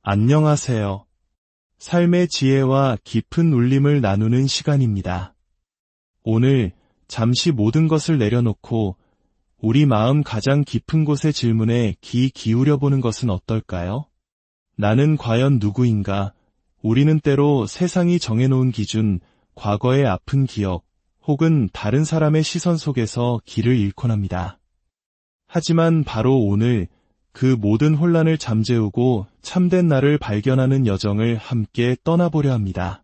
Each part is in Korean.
안녕하세요. 삶의 지혜와 깊은 울림을 나누는 시간입니다. 오늘 잠시 모든 것을 내려놓고 우리 마음 가장 깊은 곳의 질문에 귀 기울여 보는 것은 어떨까요? 나는 과연 누구인가? 우리는 때로 세상이 정해놓은 기준, 과거의 아픈 기억, 혹은 다른 사람의 시선 속에서 길을 잃곤 합니다. 하지만 바로 오늘 그 모든 혼란을 잠재우고 참된 나를 발견하는 여정을 함께 떠나보려 합니다.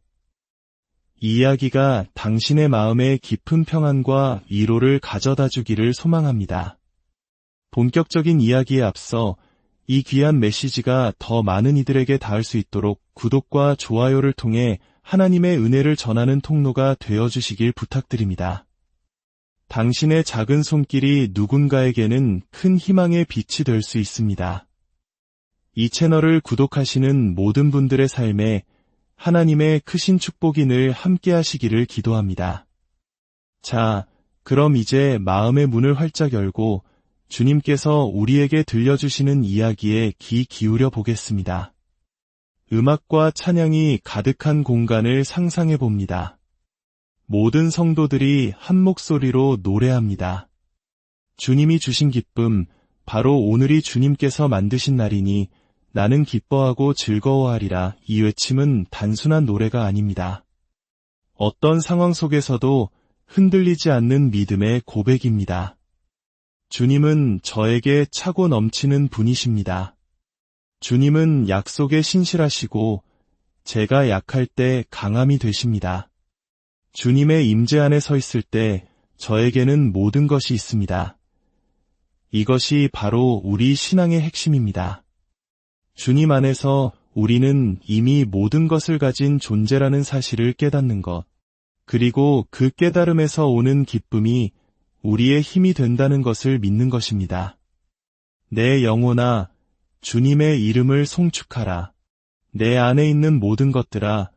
이 이야기가 당신의 마음에 깊은 평안과 위로를 가져다 주기를 소망합니다. 본격적인 이야기에 앞서 이 귀한 메시지가 더 많은 이들에게 닿을 수 있도록 구독과 좋아요를 통해 하나님의 은혜를 전하는 통로가 되어주시길 부탁드립니다. 당신의 작은 손길이 누군가에게는 큰 희망의 빛이 될 수 있습니다. 이 채널을 구독하시는 모든 분들의 삶에 하나님의 크신 축복이 늘 함께 하시기를 기도합니다. 자, 그럼 이제 마음의 문을 활짝 열고 주님께서 우리에게 들려주시는 이야기에 귀 기울여 보겠습니다. 음악과 찬양이 가득한 공간을 상상해 봅니다. 모든 성도들이 한 목소리로 노래합니다. 주님이 주신 기쁨, 바로 오늘이 주님께서 만드신 날이니 나는 기뻐하고 즐거워하리라. 이 외침은 단순한 노래가 아닙니다. 어떤 상황 속에서도 흔들리지 않는 믿음의 고백입니다. 주님은 저에게 차고 넘치는 분이십니다. 주님은 약속에 신실하시고 제가 약할 때 강함이 되십니다. 주님의 임재 안에 서 있을 때 저에게는 모든 것이 있습니다. 이것이 바로 우리 신앙의 핵심입니다. 주님 안에서 우리는 이미 모든 것을 가진 존재라는 사실을 깨닫는 것, 그리고 그 깨달음에서 오는 기쁨이 우리의 힘이 된다는 것을 믿는 것입니다. 내 영혼아, 주님의 이름을 송축하라. 내 안에 있는 모든 것들아,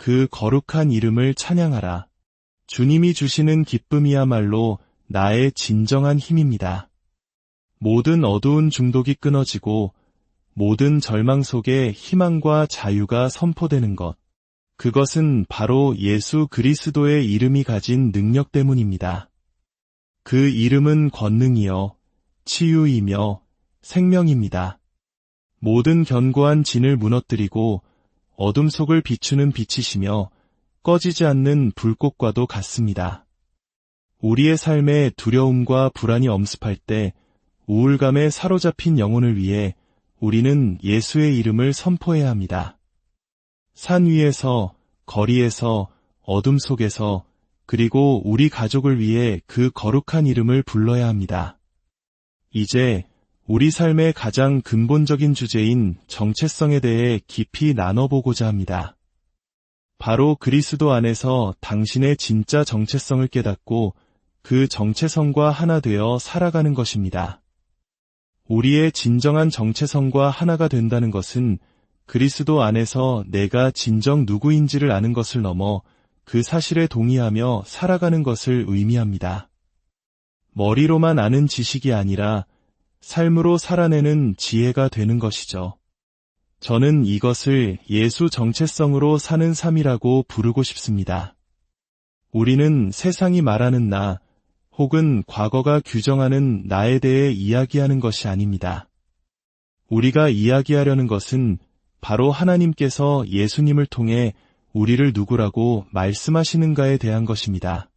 그 거룩한 이름을 찬양하라. 주님이 주시는 기쁨이야말로 나의 진정한 힘입니다. 모든 어두운 중독이 끊어지고 모든 절망 속에 희망과 자유가 선포되는 것. 그것은 바로 예수 그리스도의 이름이 가진 능력 때문입니다. 그 이름은 권능이요, 치유이며 생명입니다. 모든 견고한 진을 무너뜨리고 어둠 속을 비추는 빛이시며 꺼지지 않는 불꽃과도 같습니다. 우리의 삶에 두려움과 불안이 엄습할 때 우울감에 사로잡힌 영혼을 위해 우리는 예수의 이름을 선포해야 합니다. 산 위에서, 거리에서, 어둠 속에서, 그리고 우리 가족을 위해 그 거룩한 이름을 불러야 합니다. 이제 우리 삶의 가장 근본적인 주제인 정체성에 대해 깊이 나눠보고자 합니다. 바로 그리스도 안에서 당신의 진짜 정체성을 깨닫고 그 정체성과 하나 되어 살아가는 것입니다. 우리의 진정한 정체성과 하나가 된다는 것은 그리스도 안에서 내가 진정 누구인지를 아는 것을 넘어 그 사실에 동의하며 살아가는 것을 의미합니다. 머리로만 아는 지식이 아니라 삶으로 살아내는 지혜가 되는 것이죠. 저는 이것을 예수 정체성으로 사는 삶이라고 부르고 싶습니다. 우리는 세상이 말하는 나, 혹은 과거가 규정하는 나에 대해 이야기하는 것이 아닙니다. 우리가 이야기하려는 것은 바로 하나님께서 예수님을 통해 우리를 누구라고 말씀하시는가에 대한 것입니다.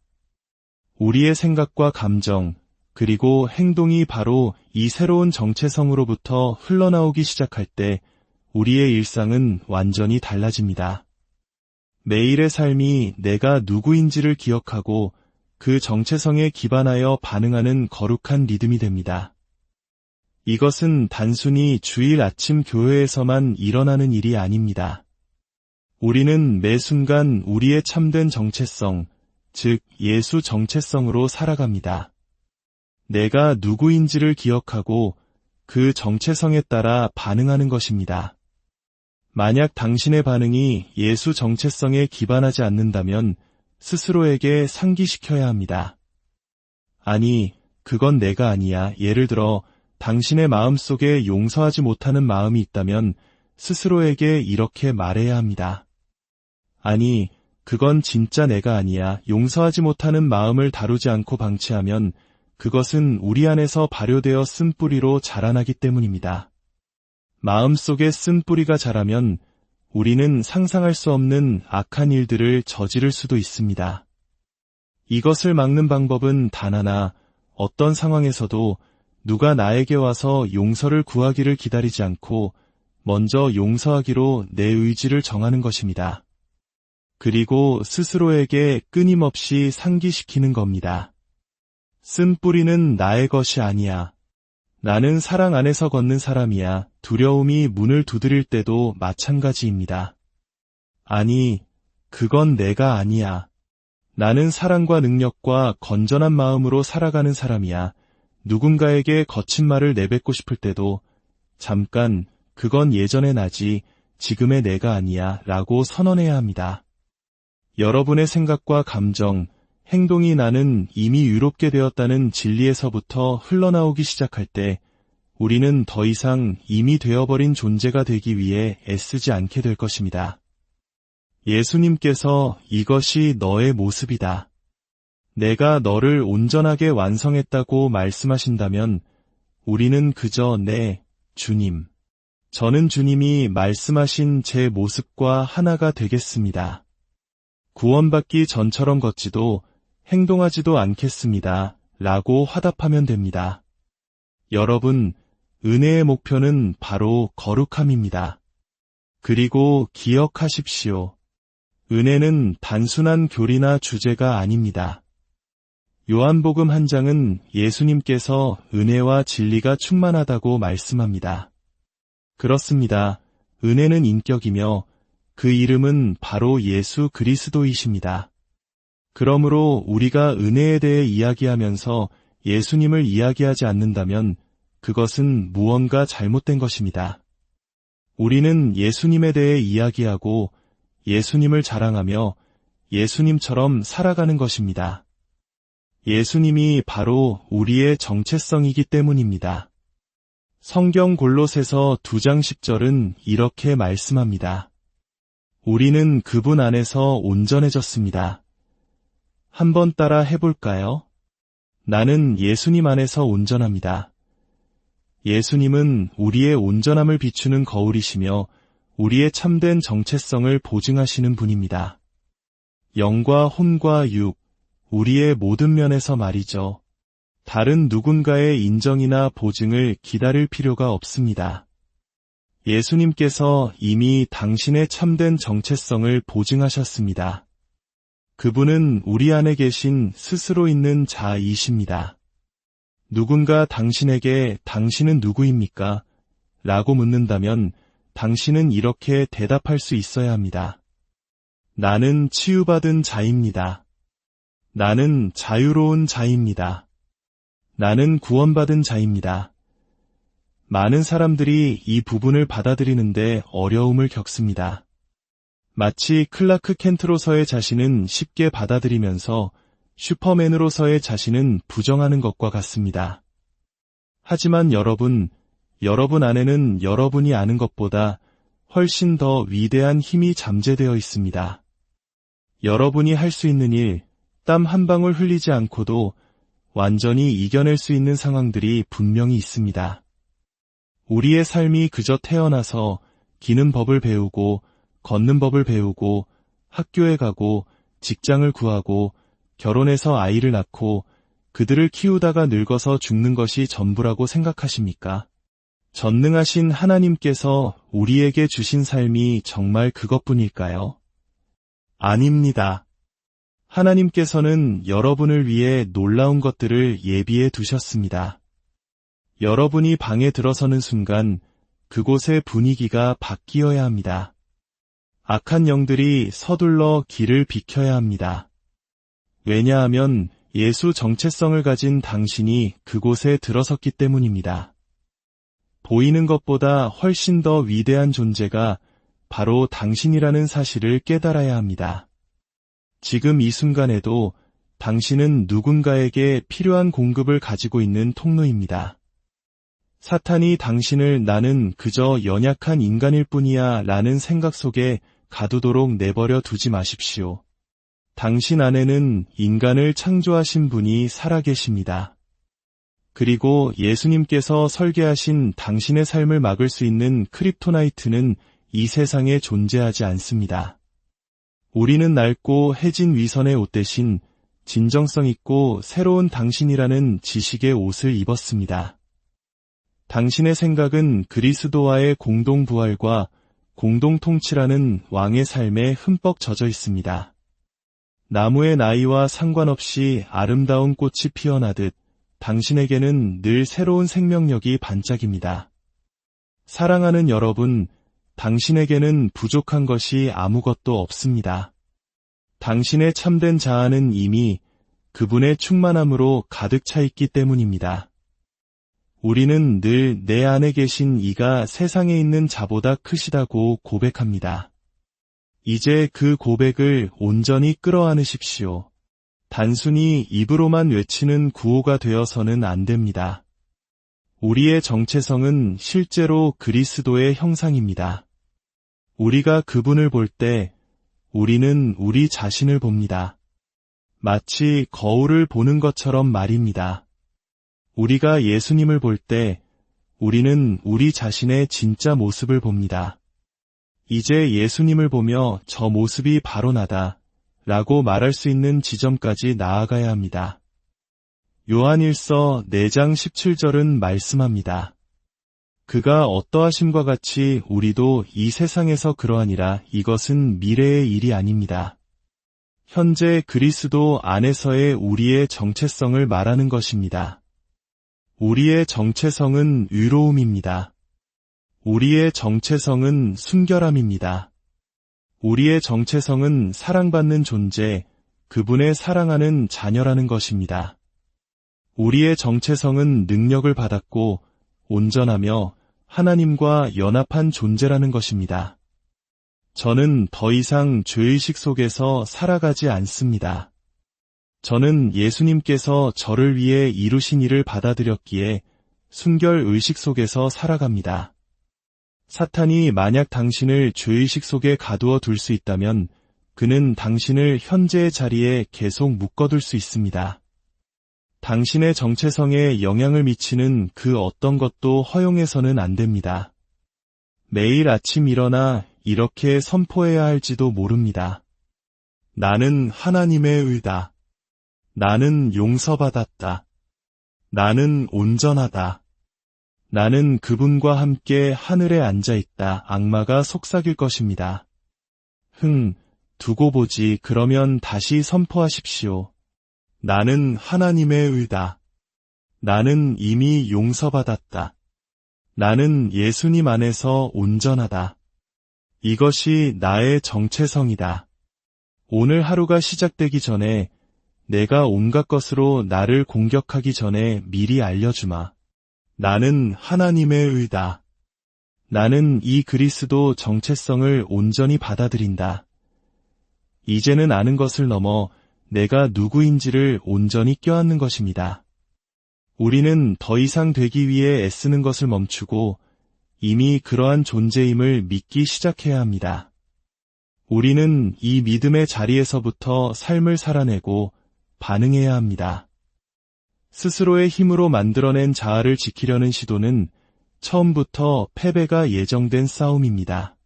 우리의 생각과 감정, 그리고 행동이 바로 이 새로운 정체성으로부터 흘러나오기 시작할 때 우리의 일상은 완전히 달라집니다. 매일의 삶이 내가 누구인지를 기억하고 그 정체성에 기반하여 반응하는 거룩한 리듬이 됩니다. 이것은 단순히 주일 아침 교회에서만 일어나는 일이 아닙니다. 우리는 매 순간 우리의 참된 정체성, 즉 예수 정체성으로 살아갑니다. 내가 누구인지를 기억하고 그 정체성에 따라 반응하는 것입니다. 만약 당신의 반응이 예수 정체성에 기반하지 않는다면 스스로에게 상기시켜야 합니다. 아니, 그건 내가 아니야. 예를 들어 당신의 마음속에 용서하지 못하는 마음이 있다면 스스로에게 이렇게 말해야 합니다. 아니, 그건 진짜 내가 아니야. 용서하지 못하는 마음을 다루지 않고 방치하면 그것은 우리 안에서 발효되어 쓴뿌리로 자라나기 때문입니다. 마음속에 쓴뿌리가 자라면 우리는 상상할 수 없는 악한 일들을 저지를 수도 있습니다. 이것을 막는 방법은 단 하나, 어떤 상황에서도 누가 나에게 와서 용서를 구하기를 기다리지 않고 먼저 용서하기로 내 의지를 정하는 것입니다. 그리고 스스로에게 끊임없이 상기시키는 겁니다. 쓴뿌리는 나의 것이 아니야. 나는 사랑 안에서 걷는 사람이야. 두려움이 문을 두드릴 때도 마찬가지입니다. 아니, 그건 내가 아니야. 나는 사랑과 능력과 건전한 마음으로 살아가는 사람이야. 누군가에게 거친 말을 내뱉고 싶을 때도 잠깐, 그건 예전의 나지, 지금의 내가 아니야 라고 선언해야 합니다. 여러분의 생각과 감정, 행동이 나는 이미 유롭게 되었다는 진리에서부터 흘러나오기 시작할 때 우리는 더 이상 이미 되어버린 존재가 되기 위해 애쓰지 않게 될 것입니다. 예수님께서 이것이 너의 모습이다. 내가 너를 온전하게 완성했다고 말씀하신다면 우리는 그저 네, 주님. 저는 주님이 말씀하신 제 모습과 하나가 되겠습니다. 구원받기 전처럼 걷지도 행동하지도 않겠습니다. 라고 화답하면 됩니다. 여러분, 은혜의 목표는 바로 거룩함입니다. 그리고 기억하십시오. 은혜는 단순한 교리나 주제가 아닙니다. 요한복음 1장은 예수님께서 은혜와 진리가 충만하다고 말씀합니다. 그렇습니다. 은혜는 인격이며 그 이름은 바로 예수 그리스도이십니다. 그러므로 우리가 은혜에 대해 이야기하면서 예수님을 이야기하지 않는다면 그것은 무언가 잘못된 것입니다. 우리는 예수님에 대해 이야기하고 예수님을 자랑하며 예수님처럼 살아가는 것입니다. 예수님이 바로 우리의 정체성이기 때문입니다. 성경 골로새서 2장 10절은 이렇게 말씀합니다. 우리는 그분 안에서 온전해졌습니다. 한번 따라 해볼까요? 나는 예수님 안에서 온전합니다. 예수님은 우리의 온전함을 비추는 거울이시며 우리의 참된 정체성을 보증하시는 분입니다. 영과 혼과 육, 우리의 모든 면에서 말이죠. 다른 누군가의 인정이나 보증을 기다릴 필요가 없습니다. 예수님께서 이미 당신의 참된 정체성을 보증하셨습니다. 그분은 우리 안에 계신 스스로 있는 자이십니다. 누군가 당신에게 당신은 누구입니까? 라고 묻는다면 당신은 이렇게 대답할 수 있어야 합니다. 나는 치유받은 자입니다. 나는 자유로운 자입니다. 나는 구원받은 자입니다. 많은 사람들이 이 부분을 받아들이는데 어려움을 겪습니다. 마치 클라크 켄트로서의 자신은 쉽게 받아들이면서 슈퍼맨으로서의 자신은 부정하는 것과 같습니다. 하지만 여러분 안에는 여러분이 아는 것보다 훨씬 더 위대한 힘이 잠재되어 있습니다. 여러분이 할 수 있는 일, 땀 한 방울 흘리지 않고도 완전히 이겨낼 수 있는 상황들이 분명히 있습니다. 우리의 삶이 그저 태어나서 기는 법을 배우고 걷는 법을 배우고 학교에 가고 직장을 구하고 결혼해서 아이를 낳고 그들을 키우다가 늙어서 죽는 것이 전부라고 생각하십니까? 전능하신 하나님께서 우리에게 주신 삶이 정말 그것뿐일까요? 아닙니다. 하나님께서는 여러분을 위해 놀라운 것들을 예비해 두셨습니다. 여러분이 방에 들어서는 순간 그곳의 분위기가 바뀌어야 합니다. 악한 영들이 서둘러 길을 비켜야 합니다. 왜냐하면 예수 정체성을 가진 당신이 그곳에 들어섰기 때문입니다. 보이는 것보다 훨씬 더 위대한 존재가 바로 당신이라는 사실을 깨달아야 합니다. 지금 이 순간에도 당신은 누군가에게 필요한 공급을 가지고 있는 통로입니다. 사탄이 당신을 나는 그저 연약한 인간일 뿐이야 라는 생각 속에 가두도록 내버려 두지 마십시오. 당신 안에는 인간을 창조하신 분이 살아계십니다. 그리고 예수님께서 설계하신 당신의 삶을 막을 수 있는 크립토나이트는 이 세상에 존재하지 않습니다. 우리는 낡고 해진 위선의 옷 대신 진정성 있고 새로운 당신이라는 지식의 옷을 입었습니다. 당신의 생각은 그리스도와의 공동부활과 공동통치라는 왕의 삶에 흠뻑 젖어 있습니다. 나무의 나이와 상관없이 아름다운 꽃이 피어나듯 당신에게는 늘 새로운 생명력이 반짝입니다. 사랑하는 여러분, 당신에게는 부족한 것이 아무것도 없습니다. 당신의 참된 자아는 이미 그분의 충만함으로 가득 차 있기 때문입니다. 우리는 늘 내 안에 계신 이가 세상에 있는 자보다 크시다고 고백합니다. 이제 그 고백을 온전히 끌어안으십시오. 단순히 입으로만 외치는 구호가 되어서는 안 됩니다. 우리의 정체성은 실제로 그리스도의 형상입니다. 우리가 그분을 볼 때 우리는 우리 자신을 봅니다. 마치 거울을 보는 것처럼 말입니다. 우리가 예수님을 볼 때 우리는 우리 자신의 진짜 모습을 봅니다. 이제 예수님을 보며 저 모습이 바로 나다 라고 말할 수 있는 지점까지 나아가야 합니다. 요한일서 4장 17절은 말씀합니다. 그가 어떠하심과 같이 우리도 이 세상에서 그러하니라. 이것은 미래의 일이 아닙니다. 현재 그리스도 안에서의 우리의 정체성을 말하는 것입니다. 우리의 정체성은 의로움입니다. 우리의 정체성은 순결함입니다. 우리의 정체성은 사랑받는 존재, 그분의 사랑하는 자녀라는 것입니다. 우리의 정체성은 능력을 받았고 온전하며 하나님과 연합한 존재라는 것입니다. 저는 더 이상 죄의식 속에서 살아가지 않습니다. 저는 예수님께서 저를 위해 이루신 일을 받아들였기에 순결 의식 속에서 살아갑니다. 사탄이 만약 당신을 죄의식 속에 가두어 둘 수 있다면 그는 당신을 현재의 자리에 계속 묶어둘 수 있습니다. 당신의 정체성에 영향을 미치는 그 어떤 것도 허용해서는 안 됩니다. 매일 아침 일어나 이렇게 선포해야 할지도 모릅니다. 나는 하나님의 의다. 나는 용서받았다. 나는 온전하다. 나는 그분과 함께 하늘에 앉아있다. 악마가 속삭일 것입니다. 두고 보지. 그러면 다시 선포하십시오. 나는 하나님의 의다. 나는 이미 용서받았다. 나는 예수님 안에서 온전하다. 이것이 나의 정체성이다. 오늘 하루가 시작되기 전에 내가 온갖 것으로 나를 공격하기 전에 미리 알려주마. 나는 하나님의 의다. 나는 이 그리스도 정체성을 온전히 받아들인다. 이제는 아는 것을 넘어 내가 누구인지를 온전히 껴안는 것입니다. 우리는 더 이상 되기 위해 애쓰는 것을 멈추고 이미 그러한 존재임을 믿기 시작해야 합니다. 우리는 이 믿음의 자리에서부터 삶을 살아내고 반응해야 합니다. 스스로의 힘으로 만들어낸 자아를 지키려는 시도는 처음부터 패배가 예정된 싸움입니다.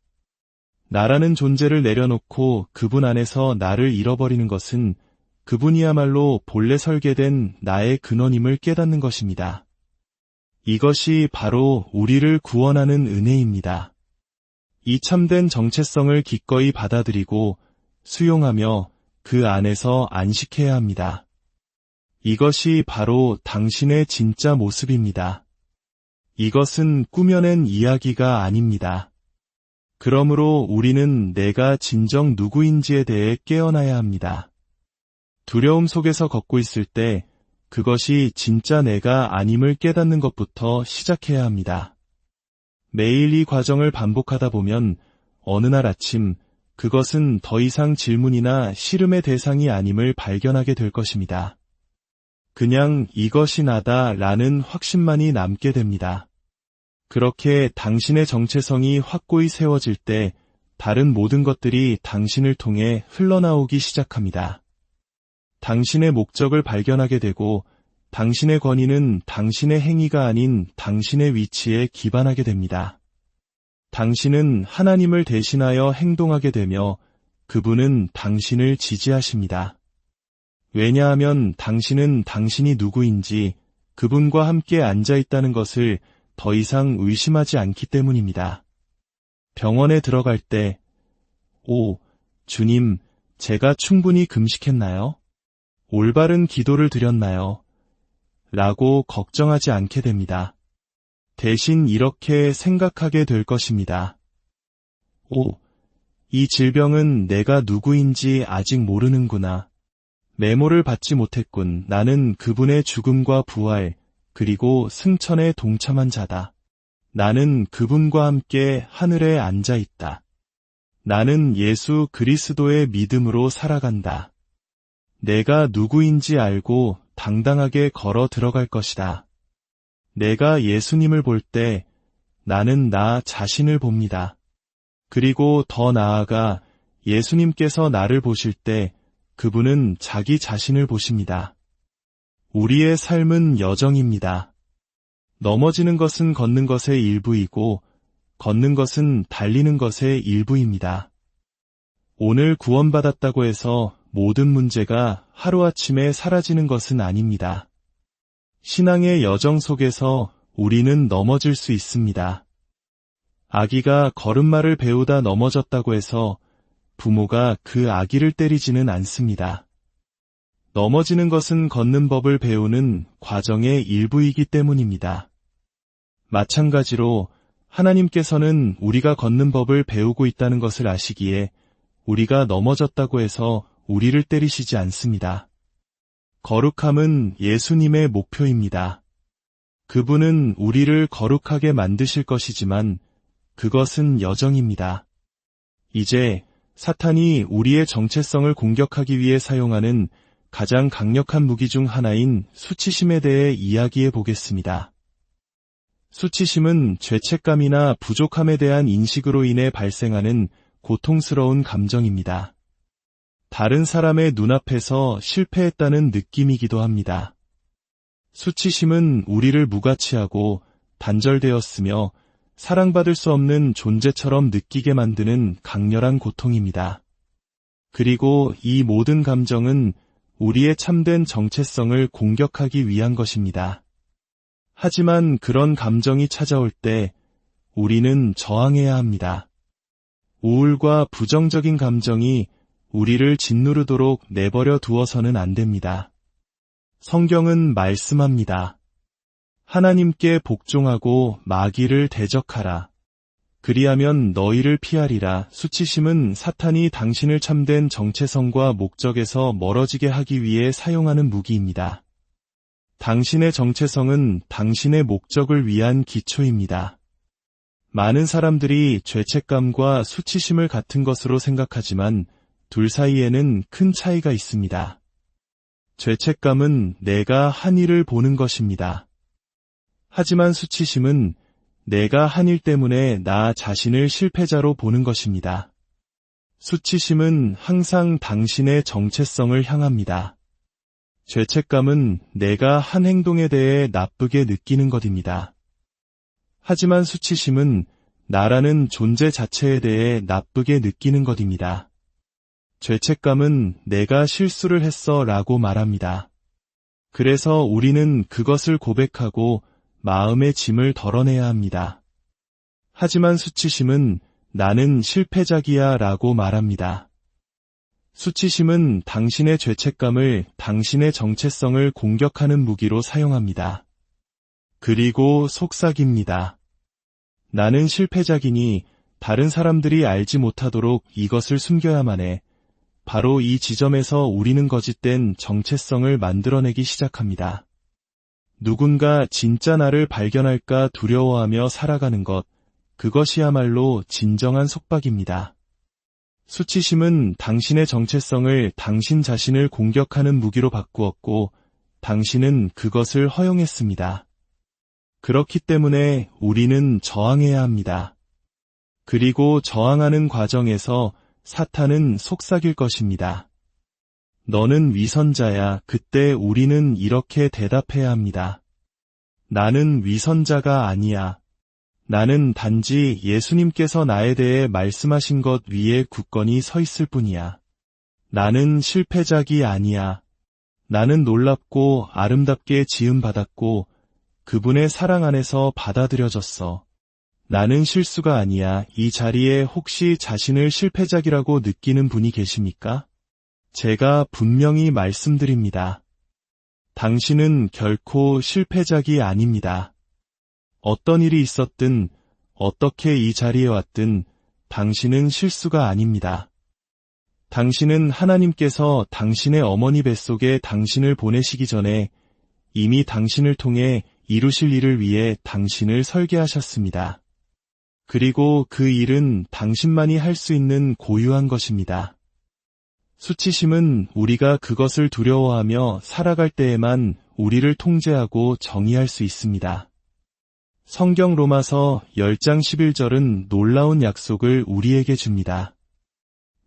나라는 존재를 내려놓고 그분 안에서 나를 잃어버리는 것은 그분이야말로 본래 설계된 나의 근원임을 깨닫는 것입니다. 이것이 바로 우리를 구원하는 은혜입니다. 이 참된 정체성을 기꺼이 받아들이고 수용하며 그 안에서 안식해야 합니다. 이것이 바로 당신의 진짜 모습입니다. 이것은 꾸며낸 이야기가 아닙니다. 그러므로 우리는 내가 진정 누구인지에 대해 깨어나야 합니다. 두려움 속에서 걷고 있을 때 그것이 진짜 내가 아님을 깨닫는 것부터 시작해야 합니다. 매일 이 과정을 반복하다 보면 어느 날 아침 그것은 더 이상 질문이나 씨름의 대상이 아님을 발견하게 될 것입니다. 그냥 이것이 나다 라는 확신만이 남게 됩니다. 그렇게 당신의 정체성이 확고히 세워질 때 다른 모든 것들이 당신을 통해 흘러나오기 시작합니다. 당신의 목적을 발견하게 되고 당신의 권위는 당신의 행위가 아닌 당신의 위치에 기반하게 됩니다. 당신은 하나님을 대신하여 행동하게 되며 그분은 당신을 지지하십니다. 왜냐하면 당신은 당신이 누구인지 그분과 함께 앉아 있다는 것을 더 이상 의심하지 않기 때문입니다. 병원에 들어갈 때, 주님, 제가 충분히 금식했나요? 올바른 기도를 드렸나요? 라고 걱정하지 않게 됩니다. 대신 이렇게 생각하게 될 것입니다. 이 질병은 내가 누구인지 아직 모르는구나. 메모를 받지 못했군. 나는 그분의 죽음과 부활, 그리고 승천에 동참한 자다. 나는 그분과 함께 하늘에 앉아 있다. 나는 예수 그리스도의 믿음으로 살아간다. 내가 누구인지 알고 당당하게 걸어 들어갈 것이다. 내가 예수님을 볼 때 나는 나 자신을 봅니다. 그리고 더 나아가 예수님께서 나를 보실 때 그분은 자기 자신을 보십니다. 우리의 삶은 여정입니다. 넘어지는 것은 걷는 것의 일부이고 걷는 것은 달리는 것의 일부입니다. 오늘 구원받았다고 해서 모든 문제가 하루아침에 사라지는 것은 아닙니다. 신앙의 여정 속에서 우리는 넘어질 수 있습니다. 아기가 걸음마를 배우다 넘어졌다고 해서 부모가 그 아기를 때리지는 않습니다. 넘어지는 것은 걷는 법을 배우는 과정의 일부이기 때문입니다. 마찬가지로 하나님께서는 우리가 걷는 법을 배우고 있다는 것을 아시기에 우리가 넘어졌다고 해서 우리를 때리시지 않습니다. 거룩함은 예수님의 목표입니다. 그분은 우리를 거룩하게 만드실 것이지만 그것은 여정입니다. 이제 사탄이 우리의 정체성을 공격하기 위해 사용하는 가장 강력한 무기 중 하나인 수치심에 대해 이야기해 보겠습니다. 수치심은 죄책감이나 부족함에 대한 인식으로 인해 발생하는 고통스러운 감정입니다. 다른 사람의 눈앞에서 실패했다는 느낌이기도 합니다. 수치심은 우리를 무가치하고 단절되었으며 사랑받을 수 없는 존재처럼 느끼게 만드는 강렬한 고통입니다. 그리고 이 모든 감정은 우리의 참된 정체성을 공격하기 위한 것입니다. 하지만 그런 감정이 찾아올 때 우리는 저항해야 합니다. 우울과 부정적인 감정이 우리를 짓누르도록 내버려 두어서는 안 됩니다. 성경은 말씀합니다. 하나님께 복종하고 마귀를 대적하라. 그리하면 너희를 피하리라. 수치심은 사탄이 당신을 참된 정체성과 목적에서 멀어지게 하기 위해 사용하는 무기입니다. 당신의 정체성은 당신의 목적을 위한 기초입니다. 많은 사람들이 죄책감과 수치심을 같은 것으로 생각하지만 둘 사이에는 큰 차이가 있습니다. 죄책감은 내가 한 일을 보는 것입니다. 하지만 수치심은 내가 한 일 때문에 나 자신을 실패자로 보는 것입니다. 수치심은 항상 당신의 정체성을 향합니다. 죄책감은 내가 한 행동에 대해 나쁘게 느끼는 것입니다. 하지만 수치심은 나라는 존재 자체에 대해 나쁘게 느끼는 것입니다. 죄책감은 내가 실수를 했어 라고 말합니다. 그래서 우리는 그것을 고백하고 마음의 짐을 덜어내야 합니다. 하지만 수치심은 나는 실패작이야 라고 말합니다. 수치심은 당신의 죄책감을 당신의 정체성을 공격하는 무기로 사용합니다. 그리고 속삭입니다. 나는 실패작이니 다른 사람들이 알지 못하도록 이것을 숨겨야만 해. 바로 이 지점에서 우리는 거짓된 정체성을 만들어내기 시작합니다. 누군가 진짜 나를 발견할까 두려워하며 살아가는 것, 그것이야말로 진정한 속박입니다. 수치심은 당신의 정체성을 당신 자신을 공격하는 무기로 바꾸었고 당신은 그것을 허용했습니다. 그렇기 때문에 우리는 저항해야 합니다. 그리고 저항하는 과정에서 사탄은 속삭일 것입니다. 너는 위선자야. 그때 우리는 이렇게 대답해야 합니다. 나는 위선자가 아니야. 나는 단지 예수님께서 나에 대해 말씀하신 것 위에 굳건히 서 있을 뿐이야. 나는 실패작이 아니야. 나는 놀랍고 아름답게 지음받았고 그분의 사랑 안에서 받아들여졌어. 나는 실수가 아니야. 이 자리에 혹시 자신을 실패작이라고 느끼는 분이 계십니까? 제가 분명히 말씀드립니다. 당신은 결코 실패작이 아닙니다. 어떤 일이 있었든 어떻게 이 자리에 왔든 당신은 실수가 아닙니다. 당신은 하나님께서 당신의 어머니 뱃속에 당신을 보내시기 전에 이미 당신을 통해 이루실 일을 위해 당신을 설계하셨습니다. 그리고 그 일은 당신만이 할 수 있는 고유한 것입니다. 수치심은 우리가 그것을 두려워하며 살아갈 때에만 우리를 통제하고 정의할 수 있습니다. 성경 로마서 10장 11절은 놀라운 약속을 우리에게 줍니다.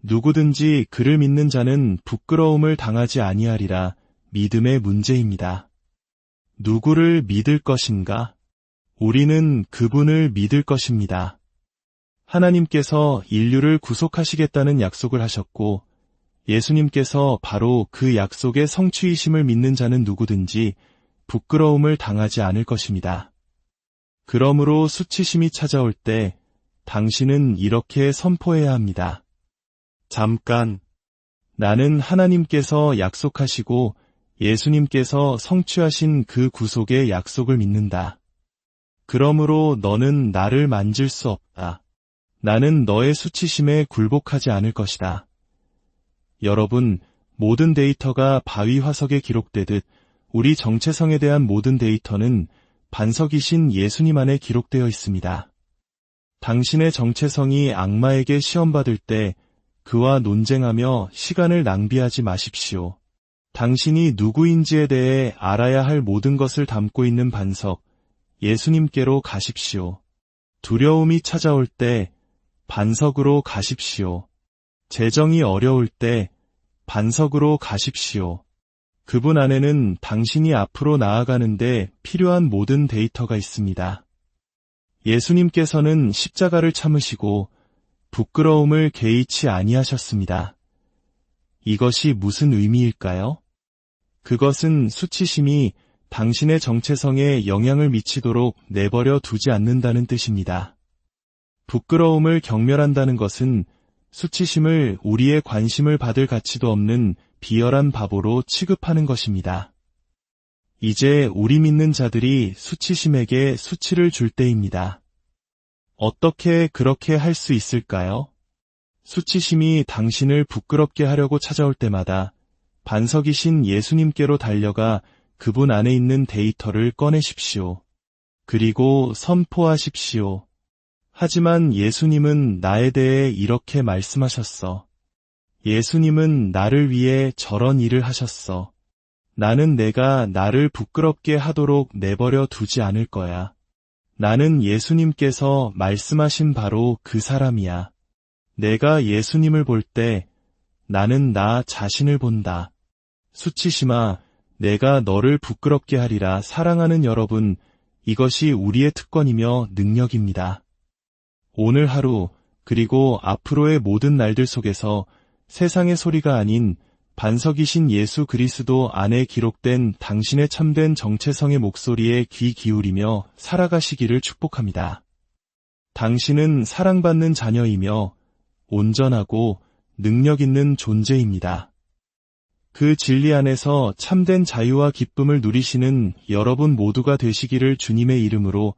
누구든지 그를 믿는 자는 부끄러움을 당하지 아니하리라. 믿음의 문제입니다. 누구를 믿을 것인가? 우리는 그분을 믿을 것입니다. 하나님께서 인류를 구속하시겠다는 약속을 하셨고 예수님께서 바로 그 약속의 성취이심을 믿는 자는 누구든지 부끄러움을 당하지 않을 것입니다. 그러므로 수치심이 찾아올 때 당신은 이렇게 선포해야 합니다. 잠깐, 나는 하나님께서 약속하시고 예수님께서 성취하신 그 구속의 약속을 믿는다. 그러므로 너는 나를 만질 수 없다. 나는 너의 수치심에 굴복하지 않을 것이다. 여러분, 모든 데이터가 바위 화석에 기록되듯 우리 정체성에 대한 모든 데이터는 반석이신 예수님 안에 기록되어 있습니다. 당신의 정체성이 악마에게 시험받을 때 그와 논쟁하며 시간을 낭비하지 마십시오. 당신이 누구인지에 대해 알아야 할 모든 것을 담고 있는 반석, 예수님께로 가십시오. 두려움이 찾아올 때 반석으로 가십시오. 재정이 어려울 때 반석으로 가십시오. 그분 안에는 당신이 앞으로 나아가는데 필요한 모든 데이터가 있습니다. 예수님께서는 십자가를 참으시고 부끄러움을 개의치 아니하셨습니다. 이것이 무슨 의미일까요? 그것은 수치심이 당신의 정체성에 영향을 미치도록 내버려 두지 않는다는 뜻입니다. 부끄러움을 경멸한다는 것은 수치심을 우리의 관심을 받을 가치도 없는 비열한 바보로 취급하는 것입니다. 이제 우리 믿는 자들이 수치심에게 수치를 줄 때입니다. 어떻게 그렇게 할 수 있을까요? 수치심이 당신을 부끄럽게 하려고 찾아올 때마다 반석이신 예수님께로 달려가 그분 안에 있는 데이터를 꺼내십시오. 그리고 선포하십시오. 하지만 예수님은 나에 대해 이렇게 말씀하셨어. 예수님은 나를 위해 저런 일을 하셨어. 나는 내가 나를 부끄럽게 하도록 내버려 두지 않을 거야. 나는 예수님께서 말씀하신 바로 그 사람이야. 내가 예수님을 볼 때 나는 나 자신을 본다. 수치심아, 내가 너를 부끄럽게 하리라. 사랑하는 여러분, 이것이 우리의 특권이며 능력입니다. 오늘 하루, 그리고 앞으로의 모든 날들 속에서 세상의 소리가 아닌 반석이신 예수 그리스도 안에 기록된 당신의 참된 정체성의 목소리에 귀 기울이며 살아가시기를 축복합니다. 당신은 사랑받는 자녀이며 온전하고 능력 있는 존재입니다. 그 진리 안에서 참된 자유와 기쁨을 누리시는 여러분 모두가 되시기를 주님의 이름으로